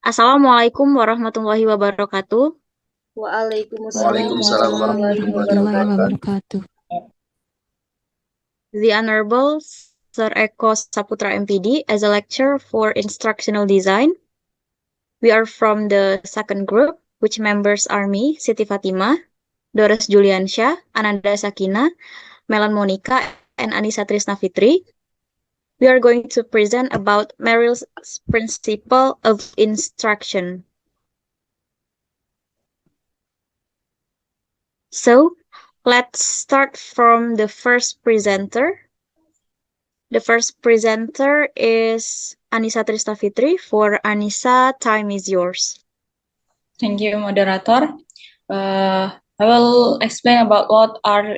Assalamualaikum warahmatullahi wabarakatuh. Waalaikumsalam Waalaikumsalam warahmatullahi wabarakatuh. The Honorable Sir Eko Saputra MPD as a lecturer for Instructional Design. We are from the second group, which members are me, Siti Fatima, Doris Juliansyah, Ananda Sakina, Melan Monica, and Anissa Trisna Fitri. We are going to present about Merrill's principle of instruction. So, let's start from the first presenter. The first presenter is Anissa Trisna Fitri. For Anissa, time is yours. Thank you, moderator. I will explain about what are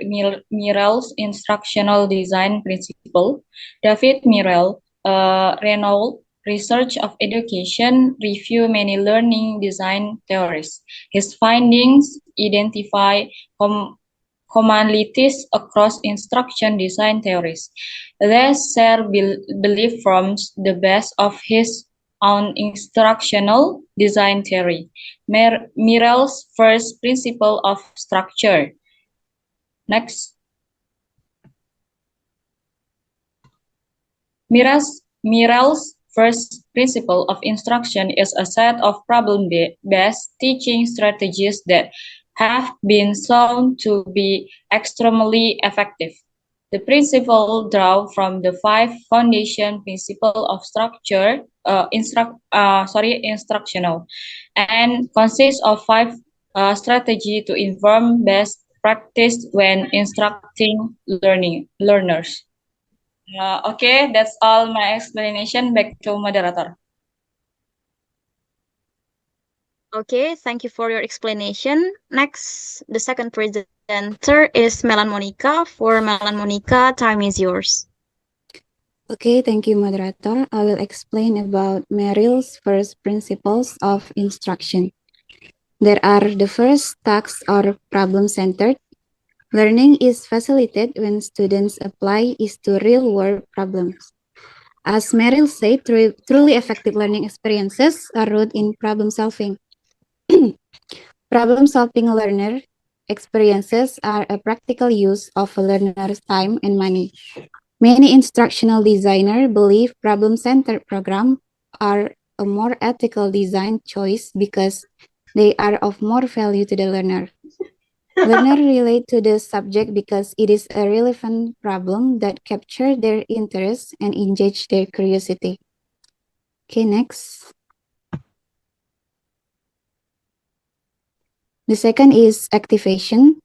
Merrill's instructional design principle. David Merrill, renowned research of education, review many learning design theories. His findings identify commonalities across instruction design theories. They share belief from the base of his on instructional design theory, Merrill's first principle of structure. Next. Merrill's first principle of instruction is a set of problem-based teaching strategies that have been shown to be extremely effective. The principle draws from the 5 foundation principles of instructional, and consists of 5 strategies to inform best practice when instructing learners. Okay, that's all my explanation. Back to moderator. Okay, thank you for your explanation. Next, the second presenter is Melan Monica. For Melan Monica, time is yours. Okay, thank you, moderator. I will explain about Merrill's first principles of instruction. There are the first tasks are problem-centered. Learning is facilitated when students apply to real-world problems. As Merrill said, truly effective learning experiences are rooted in problem solving. Problem-solving learner experiences are a practical use of a learner's time and money. Many instructional designers believe problem-centered programs are a more ethical design choice because they are of more value to the learner. Learners relate to the subject because it is a relevant problem that captures their interest and engage their curiosity. Okay, next. The second is activation.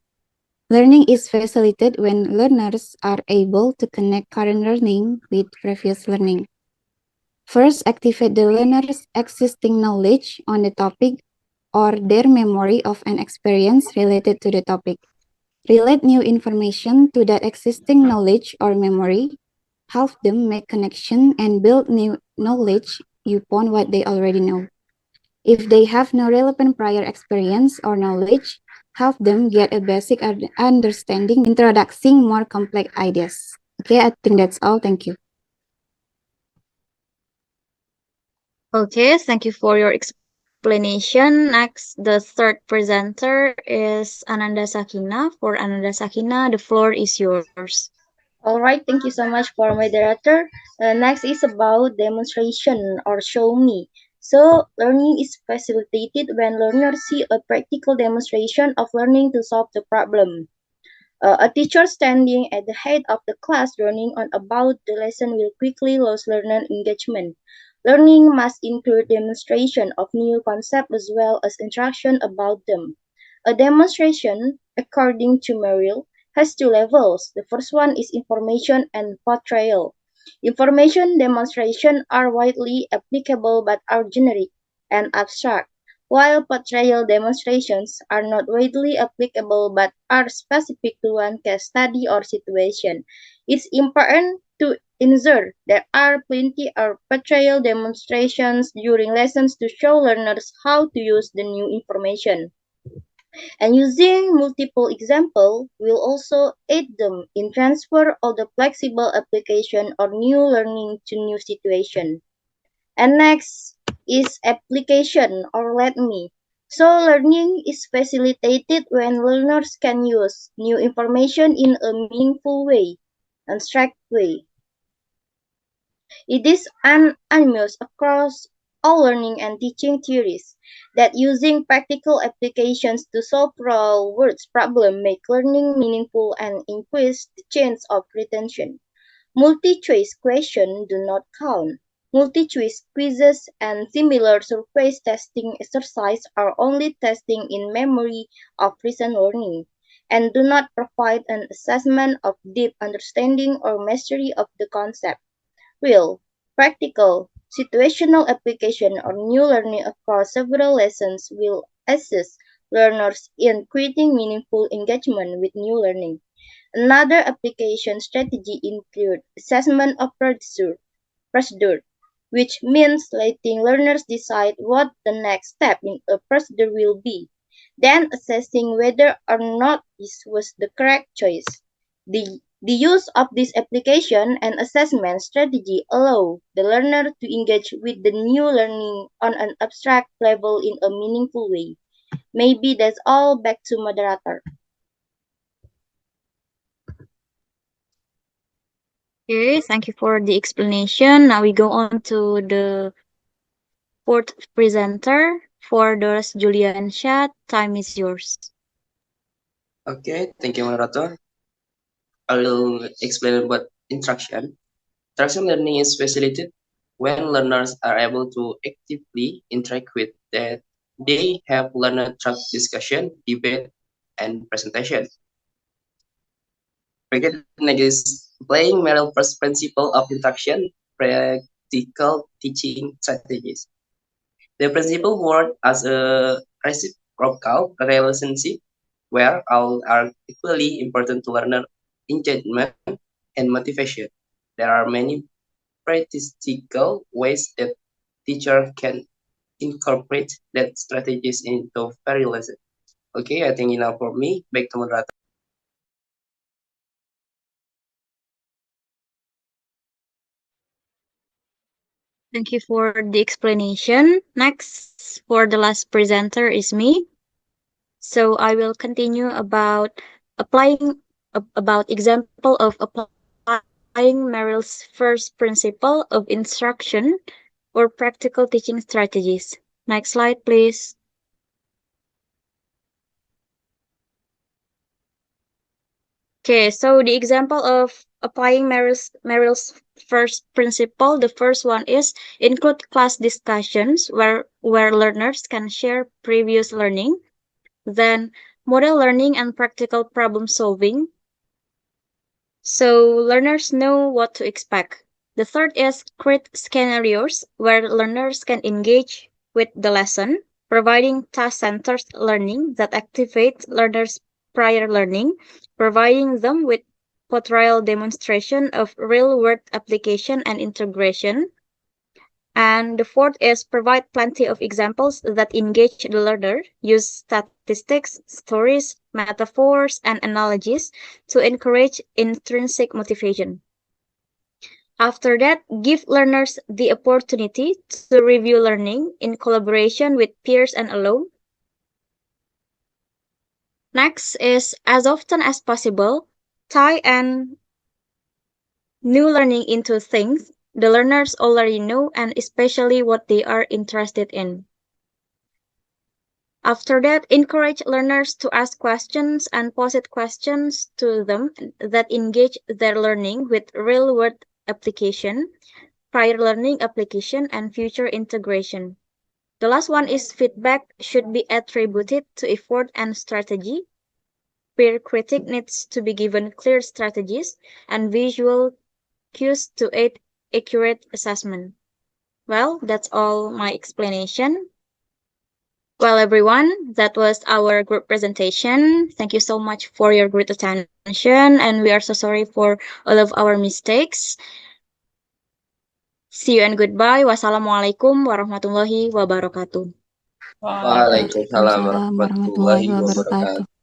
Learning is facilitated when learners are able to connect current learning with previous learning. First, activate the learner's existing knowledge on the topic or their memory of an experience related to the topic. Relate new information to that existing knowledge or memory, help them make connection and build new knowledge upon what they already know. If they have no relevant prior experience or knowledge, help them get a basic understanding, introducing more complex ideas. Okay, I think that's all. Thank you. Okay, thank you for your explanation. Next, the third presenter is Ananda Sakina. For Ananda Sakina, the floor is yours. All right, thank you so much for moderator. Next is about demonstration or show me. So, learning is facilitated when learners see a practical demonstration of learning to solve the problem. A teacher standing at the head of the class learning on about the lesson will quickly lose learner engagement. Learning must include demonstration of new concepts as well as instruction about them. A demonstration, according to Merrill, has 2 levels. The first one is information and portrayal. Information demonstration are widely applicable but are generic and abstract, while portrayal demonstrations are not widely applicable but are specific to one case study or situation. It's important to insert there are plenty of portrayal demonstrations during lessons to show learners how to use the new information. And using multiple examples will also aid them in transfer of the flexible application or new learning to new situation. And next is application or let me. So learning is facilitated when learners can use new information in a meaningful way, abstract way. It is unanimous across all learning and teaching theories that using practical applications to solve real world problems make learning meaningful and increase the chance of retention. Multi-choice questions do not count. Multi-choice quizzes and similar surface testing exercises are only testing in memory of recent learning and do not provide an assessment of deep understanding or mastery of the concept. Real, practical, situational application or new learning across several lessons will assist learners in creating meaningful engagement with new learning. Another application strategy includes assessment of procedure, which means letting learners decide what the next step in a procedure will be, then assessing whether or not this was the correct choice. The use of this application and assessment strategy allow the learner to engage with the new learning on an abstract level in a meaningful way. Maybe that's all. Back to moderator. Okay, thank you for the explanation. Now we go on to the fourth presenter for Doris Julian Chat. Time is yours. Okay, thank you, moderator. I will explain about instruction. Instruction learning is facilitated when learners are able to actively interact with that they have learned through discussion, debate, and presentation. Recognize applying Merrill first principle of instruction, practical teaching strategies. The principle works as a reciprocal relationship where all are equally important to learner engagement and motivation. There are many practical ways that teacher can incorporate that strategies into very lesson. Okay, I think enough for me. Back to moderator. Thank you for the explanation. Next, for the last presenter is me. So I will continue about about example of applying Merrill's first principle of instruction or practical teaching strategies. Next slide, please. Okay, so the example of applying Merrill's first principle, the first one is include class discussions where learners can share previous learning, then model learning and practical problem solving, so learners know what to expect. The third is create scenarios where learners can engage with the lesson, providing task-centered learning that activates learners' prior learning, providing them with portrayal demonstration of real-world application and integration. And the fourth is provide plenty of examples that engage the learner, use statistics, stories, metaphors, and analogies to encourage intrinsic motivation. After that, give learners the opportunity to review learning in collaboration with peers and alone. Next is, as often as possible, tie and new learning into things the learners already know and especially what they are interested in. After that, encourage learners to ask questions and posit questions to them that engage their learning with real-world application, prior learning application, and future integration. The last one is feedback should be attributed to effort and strategy. Peer critique needs to be given clear strategies and visual cues to aid accurate assessment. Well, that's all my explanation. Well, everyone, that was our group presentation. Thank you so much for your great attention, and we are so sorry for all of our mistakes. See you and goodbye. Wassalamualaikum warahmatullahi wabarakatuh. Waalaikumsalam warahmatullahi wabarakatuh.